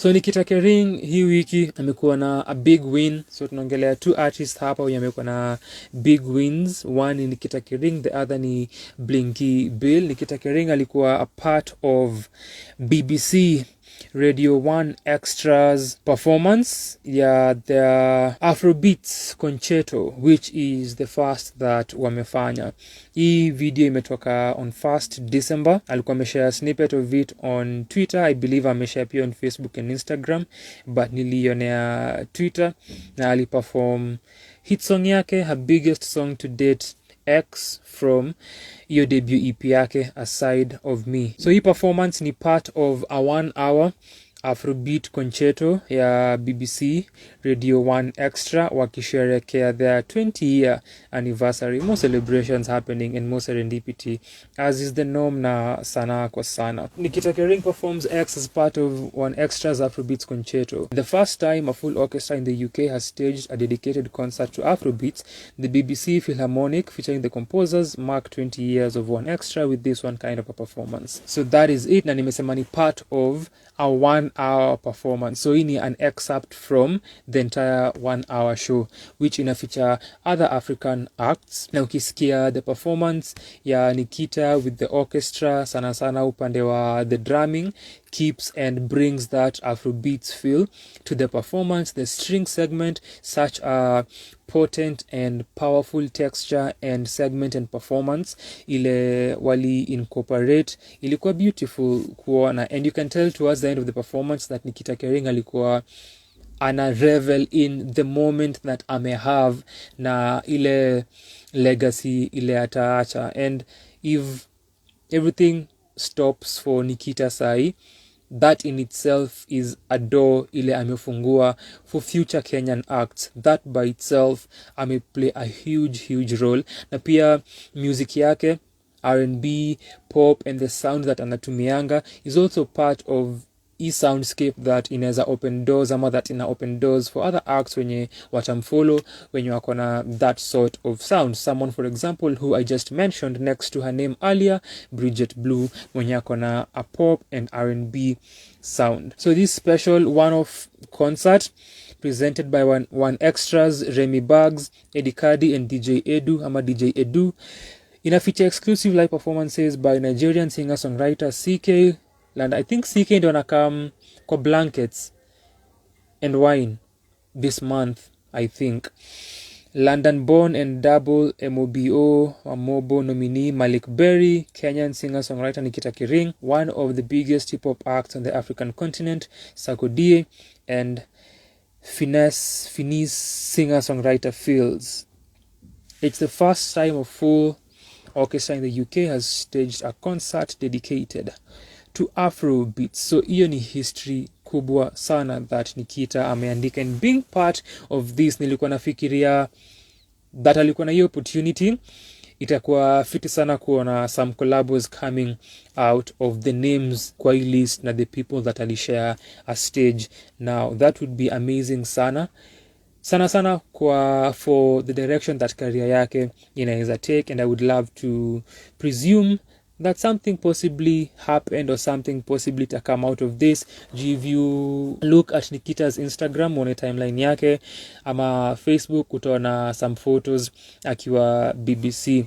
So Nikita Kering hii wiki amekuwa na a big win. So tunaongelea two artists hapa wenye amekuwa na big wins. One ni Nikita Kering, the other ni Blinky Bill. Nikita Kering alikuwa a part of BBC Radio 1Xtra's performance the Afrobeats Concerto, which is the first that wamefanya. Hii video imetoka on 1st December. Alikuwa ameshare a snippet of it on Twitter. I believe ameshare pia on Facebook and Instagram, but nilionea Twitter, na aliperform hit song yake, her biggest song to date, X, from your debut EP yake, A Side of Me. So hii performance ni part of a 1-hour Afrobeat Concerto ya BBC Radio 1Xtra wakisherekea their 20-year anniversary. More celebrations happening and more serendipity, as is the norm na Sanaa kwa sana. Nikita Kering performs X as part of 1Xtra's Afrobeats Concerto. The first time a full orchestra in the UK has staged a dedicated concert to Afrobeats, the BBC Philharmonic, featuring the composers, mark 20 years of 1Xtra with this one kind of a performance. So that is it, na nimesema ni part of a 1-hour performance. So ini an excerpt from the entire 1-hour show, which ina feature other African acts. Na ukisikia the performance ya Nikita with the orchestra, sana upande wa the drumming, keeps and brings that Afrobeats feel to the performance. The string segment, such a potent and powerful texture and segment and performance ile wali incorporate, ilikuwa beautiful kuona, and you can tell towards the end of the performance that Nikita Kering alikuwa ana revel in the moment that have na ile legacy ile ataacha. And if everything stops for Nikita sai, that in itself is a door ile amefungua for future Kenyan acts. That by itself play a huge role. Na pia music yake, R&B, pop, and the sound that anatumianga is also part of soundscape that inaweza open doors, ama that ina open doors for other acts wenye watamfollow wenye wakona that sort of sound. Someone, for example, who I just mentioned next to her name earlier, Bridget Blue, mwenye akona a pop and R&B sound. So this special one-off concert presented by 1Xtra's Remy Bugs, Eddie Cardi, and DJ Edu ina feature exclusive live performances by Nigerian singer-songwriter CK, and I think CK ndo anakam kwa Blankets and Wine this month, I think. London born and double MOBO nominee Malik Berry, Kenyan singer-songwriter Nikita Kering, one of the biggest hip-hop acts on the African continent, Sarkodie, and Finesse singer-songwriter Fields. It's the first time a full orchestra in the UK has staged a concert dedicated to Afrobeats. So hiyo ni history kubwa sana that Nikita ameandika, and being part of this, nilikuwa nafikiria that alikuwa na hiyo opportunity, itakuwa fiti sana kuona some collabos coming out of the names kwa hii list na the people that alishare a stage now. That would be amazing sana kwa for the direction that career yake inaweza take, and I would love to presume that something possibly happened or something possibly to come out of this. If you look at Nikita's Instagram, on a timeline yake, ama Facebook, utaona some photos akiwa BBC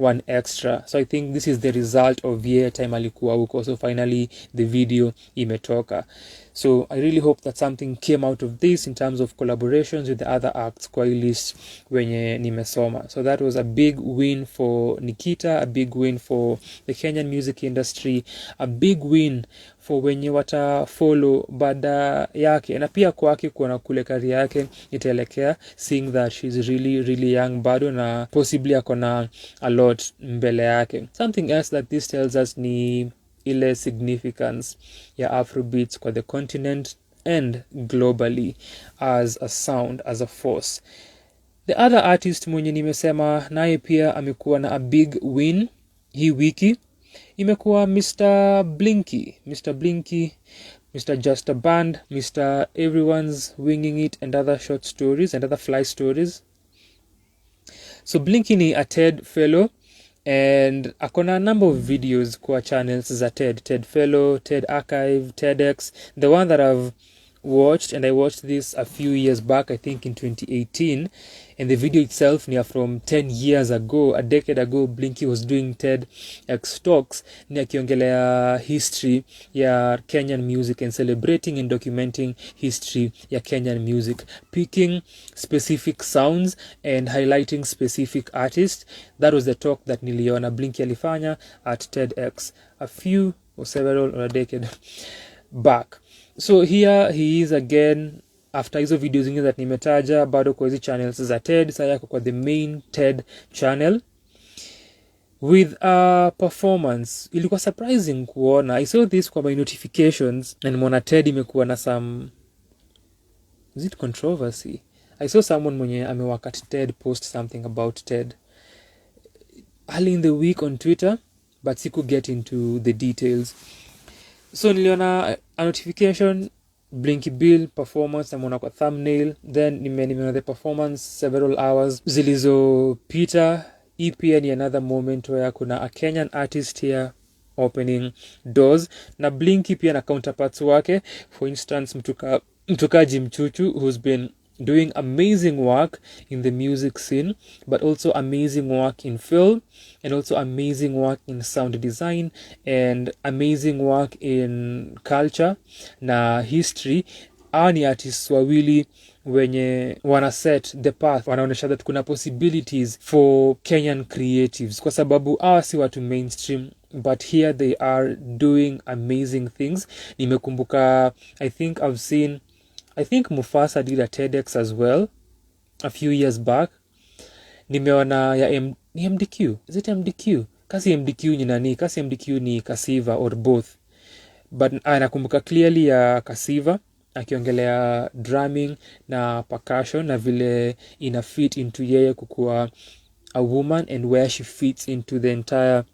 1Xtra. So I think this is the result of year time alikuwa huko. So finally the video imetoka. So I really hope that something came out of this in terms of collaborations with the other acts kwa list wenye nimesoma. So that was a big win for Nikita, a big win for the Kenyan music industry, a big win for wenye wata follow baada yake, na pia kwake kuona kule career yake itaelekea, seeing that she's really young bado na possibly akona a lot mbele yake. Something else that this tells us ni ile significance ya Afrobeats kwa the continent and globally as a sound, as a force. The other artist mwenye nimesema naye pia amekuwa na a big win hii wiki imekuwa Mr. Blinky, Mr. Just a Band, Mr. Everyone's Winging It, and other short stories and other fly stories. So Blinky ni a TED fellow and akona a number of videos kwa channels za TED Fellow, TED Archive, TEDx. The one that I've watched, and I watched this a few years back, I think in 2018, and the video itself near from 10 years ago, a decade ago, Blinky was doing TEDx talks ni akiongelea history ya Kenyan music and celebrating and documenting history ya Kenyan music, picking specific sounds and highlighting specific artists. That was the talk that niliona Blinky alifanya at TEDx a few or several or a decade back. So here he is again after hizo videos zingine that nimetaja, bado kwa hizi channels za TED. Sasa yako kwa the main TED channel with a performance. Ilikuwa surprising kuona. I saw this kwa my notifications and nimeona TED imekuwa na some, is it controversy? I saw someone mwenye amewaka at TED post something about TED early in the week on Twitter, but siku get into the details. So niliona a notification, Blinky Bill performance, namuona kwa thumbnail, then nimeona the performance several hours zilizopita. Pia ni another moment where kuna a Kenyan artist here opening doors, na Blinky pia na counterparts wake, for instance mtukaji Mchuchu, who's been doing amazing work in the music scene, but also amazing work in film, and also amazing work in sound design, and amazing work in culture na history. Ni artists wawili wenye wana set the path, wanaonesha that kuna possibilities for Kenyan creatives, kwa sababu si watu mainstream, but here they are doing amazing things. Nimekumbuka, I think Mufasa did a TEDx as well a few years back. Nimeona ya MDQ. Is it MDQ? Kasi MDQ ni nani? Kasi MDQ ni Kasiva or both. But nakumbuka clearly ya Kasiva akiongelea drumming na percussion na vile ina fit into yeye kukua a woman and where she fits into the entire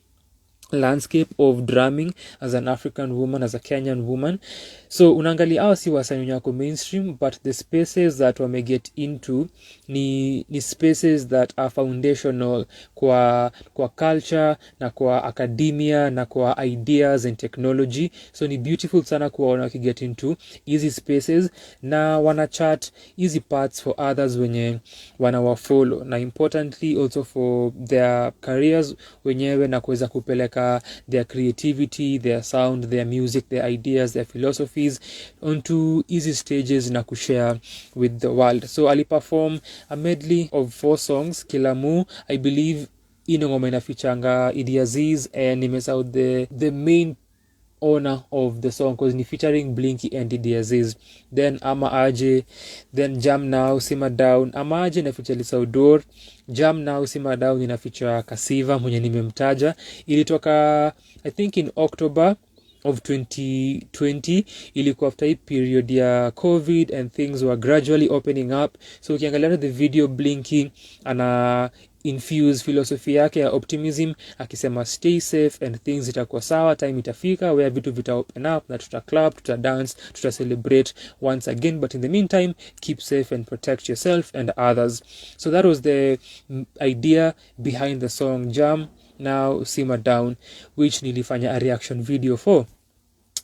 landscape of drumming as an African woman, as a Kenyan woman. So unaangalia si wasanii wako mainstream, but the spaces that wame get into ni spaces that are foundational kwa culture na kwa academia na kwa ideas and technology. So ni beautiful sana kuwaona wakiget into easy spaces na wana chat easy parts for others wenye wanawafollow, na importantly also for their careers wenyewe, na kuweza kupeleka their creativity, their sound, their music, their ideas, their philosophies onto easy stages na kushare with the world. So aliperform a medley of 4 songs. Kilamu, I believe ino ngoma inafichanga Idi Aziz, and nimesahau the main owner of the song because ni featuring Blinky and Idi Aziz. Then Ama Aje, then Jam Now, Simmer Down. Ama Aje na feature Lisaudor, Jam Now, Simmer Down ina feature Kasiva mwenye nimemtaja. Ilitoka I think in October of 2020. Ilikuwa after hii period ya COVID and things were gradually opening up. So ukiangalia the video, Blinky ana infuse philosophy yake ya optimism akisema stay safe and things itakuwa sawa, time itafika where vitu vita open up na tuta club, tuta dance, tuta celebrate once again, but in the meantime keep safe and protect yourself and others. So that was the idea behind the song Jam Now, Simmer Down, which nilifanya a reaction video for,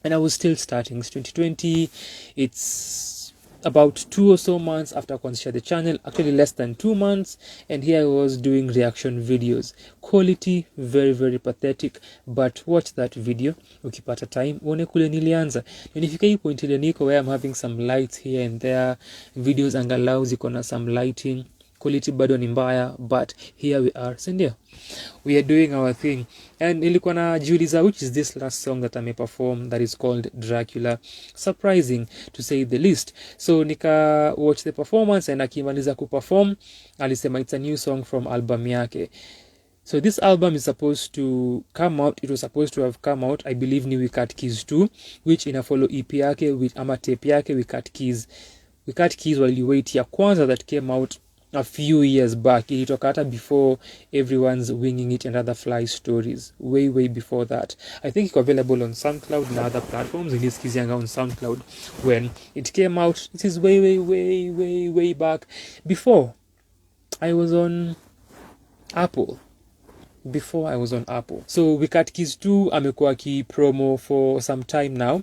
and I was still starting. It's 2020. It's about 2 or so months after kuanzisha the channel, actually less than 2 months, and here I was doing reaction videos. Quality very very pathetic, but watch that video ukipata time uone kule nilianza. Nifika hii point ile niko where I'm having some lights here and there, videos angalau ziko na some lighting, quality bado ni mbaya, but here we are, sindio, we are doing our thing. And nilikuwa na jiuliza which is this last song that I perform that is called Dracula. Surprising to say the least. So nika watch the performance, and akimaliza kuperform alisema it's a new song from album yake. So this album is supposed to come out, it was supposed to have come out, I believe ni We Cut Keys 2, which ina follow EP yake with ama tape yake We Cut Keys. We Cut Keys waliwait ya kwanza that came out a few years back. Ilitoka hata before Everyone's Winging It and Other Fly Stories, way before that. I think it's available on SoundCloud and other platforms. Nilisikizianga on SoundCloud when it came out. This is way back before I was on Apple. before I was on Apple. So Wicked Keys 2 amekuwa ki promo for some time now.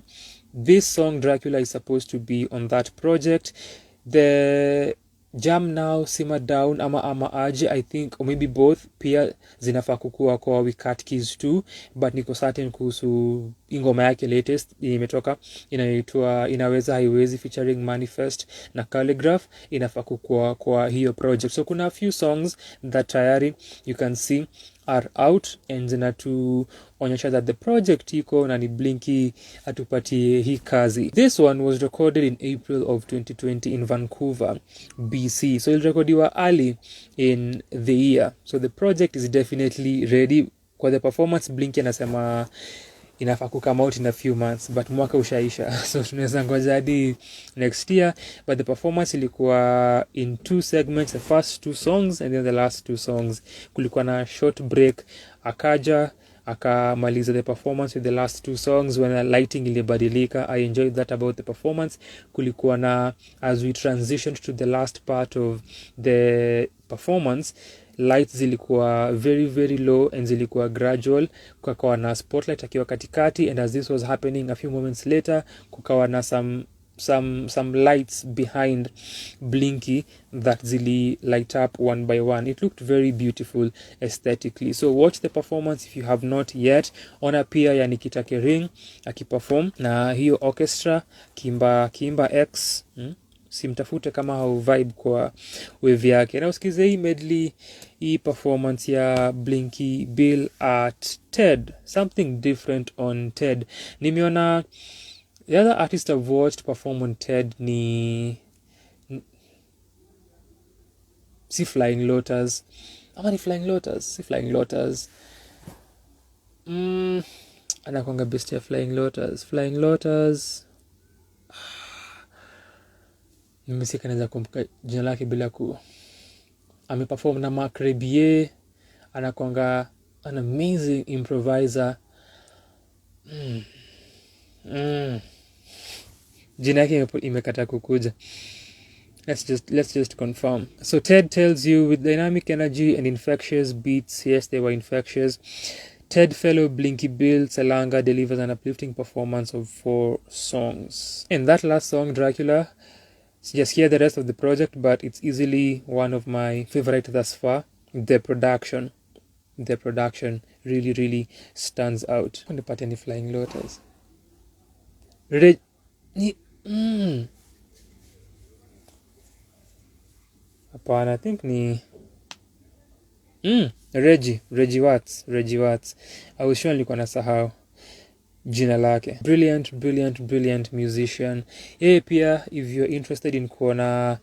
This song Dracula is supposed to be on that project. The Jam Now, Simmer Down ama aje, I think, or maybe both pia zinafaa kukua kwa Wicked Keys 2, but niko certain kuhusu ingoma yake latest imetoka inaitwa Inaweza Haiwezi featuring Manifest na Calligraph, inafaa kukua kwa hiyo project. So kuna a few songs that tayari you can see are out and zinatuonyesha that the project iko na ni Blinky atupatie hii kazi. This one was recorded in April of 2020 in Vancouver, BC. So ilirekodiwa early in the year. So the project is definitely ready. Kwa the performance, Blinky anasema inafaa come out in a few months, but mwaka ushaisha. So tunaweza ngoja hadi next year. But the performance ilikuwa in 2 segments, the first 2 songs and then the last 2 songs. Kulikuwa na short break, akaja akamaliza the performance with the last 2 songs when the lighting ilibadilika. I enjoyed that about the performance. Kulikuwa na, as we transitioned to the last part of the performance, lights zilikuwa very very low and zilikuwa gradual, kukawa na spotlight akiwa katikati, and as this was happening a few moments later kukawa na some lights behind Blinky that zili light up one by one. It looked very beautiful aesthetically. So watch the performance if you have not yet. Ona pia ya Nikita Kering akiperform na hiyo orchestra Kimba X. Simtafute kama hau vibe kwa wave yake. Na usikize hii medley, hii performance ya Blinky Bill at TED. Something different on TED. Nimeona the other artist I've watched perform on TED ni si Flying Lotus. Ama ni Flying Lotus? Si Flying Lotus. Anakuanga best ya Flying Lotus. Flying Lotus. Nimesika naweza kumbuka jina lake bila ameperform na Mark Rebier. Anakuanga an amazing improviser. Jina yake imekata kukuja. Let's just confirm. So TED tells you with dynamic energy and infectious beats. Yes, they were infectious. TED fellow Blinky Bill Selanga delivers an uplifting performance of 4 songs. And that last song, Dracula, just hear the rest of the project, but it's easily one of my favorite thus far. The production really really stands out. Unapata ni Flying Lotus. Hapana, I think ni Reggie Watts. I was sure nilikuwa nasahau jina lake. Brilliant musician. Pia if you're interested in kuona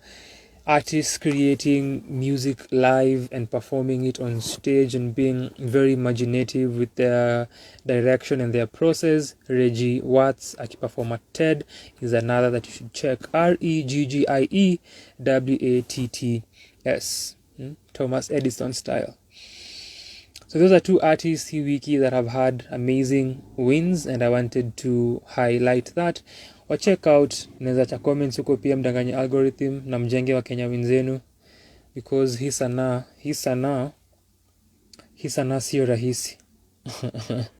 artists creating music live and performing it on stage and being very imaginative with their direction and their process, Reggie Watts akiperform at TED is another that you should check. REGGIEWATTS. Thomas Edison style. So those are 2 artists hii wiki that have had amazing wins, and I wanted to highlight that. Wa check out, naweza cha comments huko pia, mdanganye algorithm na mjenge wa Kenya wenzenu, because hii sanaa sio rahisi.